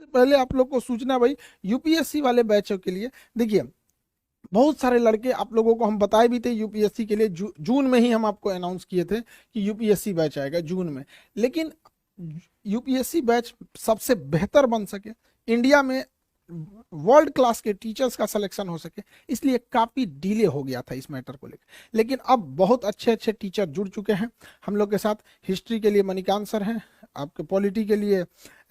सबसे पहले आप लोग को सूचना भाई यूपीएससी वाले बैचों के लिए, देखिए बहुत सारे लड़के आप लोगों को हम बताए भी थे यूपीएससी के लिए, जून में ही हम आपको अनाउंस किए थे कि यूपीएससी बैच आएगा जून में। लेकिन यूपीएससी बैच सबसे बेहतर बन सके, इंडिया में वर्ल्ड क्लास के टीचर्स का सिलेक्शन हो सके, इसलिए काफ़ी डिले हो गया था इस मैटर को लेकर। लेकिन अब बहुत अच्छे अच्छे टीचर जुड़ चुके हैं हम लोग के साथ। हिस्ट्री के लिए मणिकांत सर हैं, आपके पॉलिटी के लिए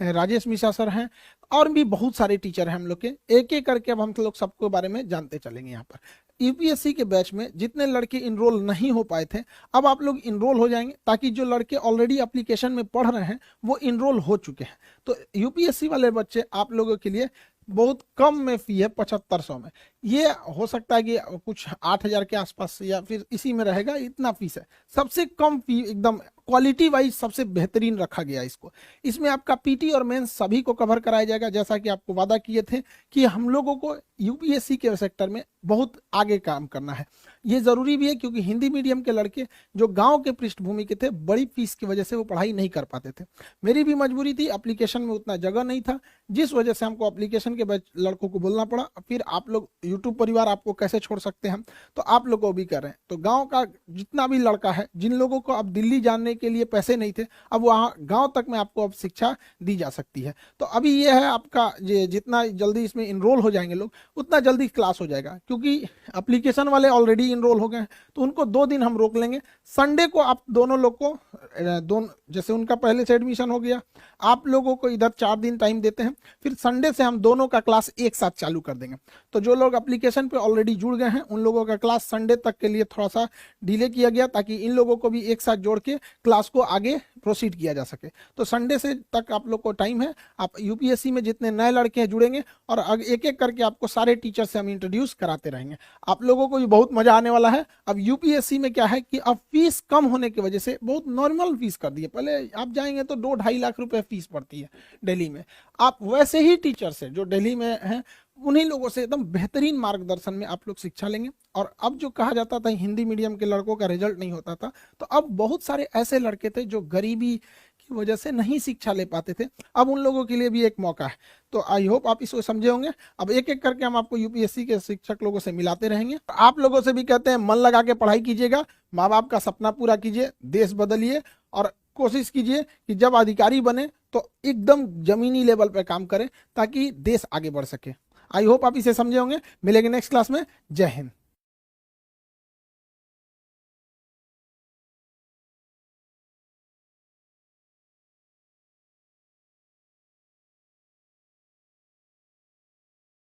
राजेश मिश्रा सर हैं, और भी बहुत सारे टीचर हैं हम लोग के। एक एक करके अब हम लोग सबके बारे में जानते चलेंगे। यहाँ पर यूपीएससी के बैच में जितने लड़के इनरोल नहीं हो पाए थे, अब आप लोग इनरोल हो जाएंगे, ताकि जो लड़के ऑलरेडी एप्लीकेशन में पढ़ रहे हैं वो इनरोल हो चुके हैं। तो यूपीएससी वाले बच्चे आप लोगों के लिए बहुत कम में फी है, 7500 में। ये हो सकता है कि कुछ 8000 के आसपास या फिर इसी में रहेगा, इतना फीस है। सबसे कम फी, एकदम क्वालिटी वाइज सबसे बेहतरीन रखा गया इसको। इसमें आपका पीटी और मेंस सभी को कवर कराया जाएगा, जैसा कि आपको वादा किए थे कि हम लोगों को यूपीएससी के सेक्टर में बहुत आगे काम करना है। ये जरूरी भी है, क्योंकि हिंदी मीडियम के लड़के जो गांव के पृष्ठभूमि के थे, बड़ी फीस की वजह से वो पढ़ाई नहीं कर पाते थे। मेरी भी मजबूरी थी, एप्लीकेशन में उतना जगह नहीं था, जिस वजह से हमको एप्लीकेशन के बैच लड़कों को बोलना पड़ा। फिर आप लोग यूट्यूब परिवार आपको कैसे छोड़ सकते हैं हम, तो आप लोग को भी कर रहे हैं। तो गांव का जितना भी लड़का है, जिन लोगों को अब दिल्ली जाने के लिए पैसे नहीं थे, अब वहाँ गांव तक में आपको अब शिक्षा दी जा सकती है। तो अभी ये है आपका, ये जितना जल्दी इसमें इनरोल हो जाएंगे लोग, उतना जल्दी क्लास हो जाएगा। क्योंकि एप्लीकेशन वाले ऑलरेडी इनरोल हो गए हैं, तो उनको 2 दिन हम रोक लेंगे। संडे को आप दोनों लोग को दोनों, जैसे उनका पहले से एडमिशन हो गया, आप लोगों को इधर 4 दिन टाइम देते हैं, फिर संडे से हम दोनों का क्लास एक साथ चालू कर देंगे। तो जो लोग एप्लीकेशन पे ऑलरेडी जुड़ गए हैं, उन लोगों का क्लास संडे तक के लिए थोड़ा सा डिले किया गया, ताकि इन लोगों को भी एक साथ जोड़ के क्लास को आगे प्रोसीड किया जा सके। तो संडे से तक आप लोग को टाइम है। आप यूपीएससी में जितने नए लड़के हैं जुड़ेंगे, और एक एक करके आपको सारे टीचर से हम इंट्रोड्यूस कराते रहेंगे। आप लोगों को भी बहुत मजा आने वाला है। अब यूपीएससी में क्या है कि अब फीस कम होने की वजह से बहुत नॉर्मल फीस कर दी है। पहले आप जाएंगे तो 2-2.5 लाख रुपए फीस पड़ती है दिल्ली में। आप वैसे ही टीचर से जो दिल्ली में हैं, उन्हीं लोगों से एकदम बेहतरीन मार्गदर्शन में आप लोग शिक्षा लेंगे। और अब जो कहा जाता था हिंदी मीडियम के लड़कों का रिजल्ट नहीं होता था, तो अब बहुत सारे ऐसे लड़के थे जो गरीबी की वजह से नहीं शिक्षा ले पाते थे, अब उन लोगों के लिए भी एक मौका है। तो आई होप आप इसको समझे होंगे। अब एक एक करके हम आपको यूपीएससी के शिक्षक लोगों से मिलाते रहेंगे। आप लोगों से भी कहते हैं, मन लगा के पढ़ाई कीजिएगा, माँ बाप का सपना पूरा कीजिए, देश बदलिए, और कोशिश कीजिए कि जब अधिकारी बने तो एकदम जमीनी लेवल पर काम करें, ताकि देश आगे बढ़ सके। आई होप आप इसे समझे होंगे। मिलेंगे नेक्स्ट क्लास में। जय हिंद।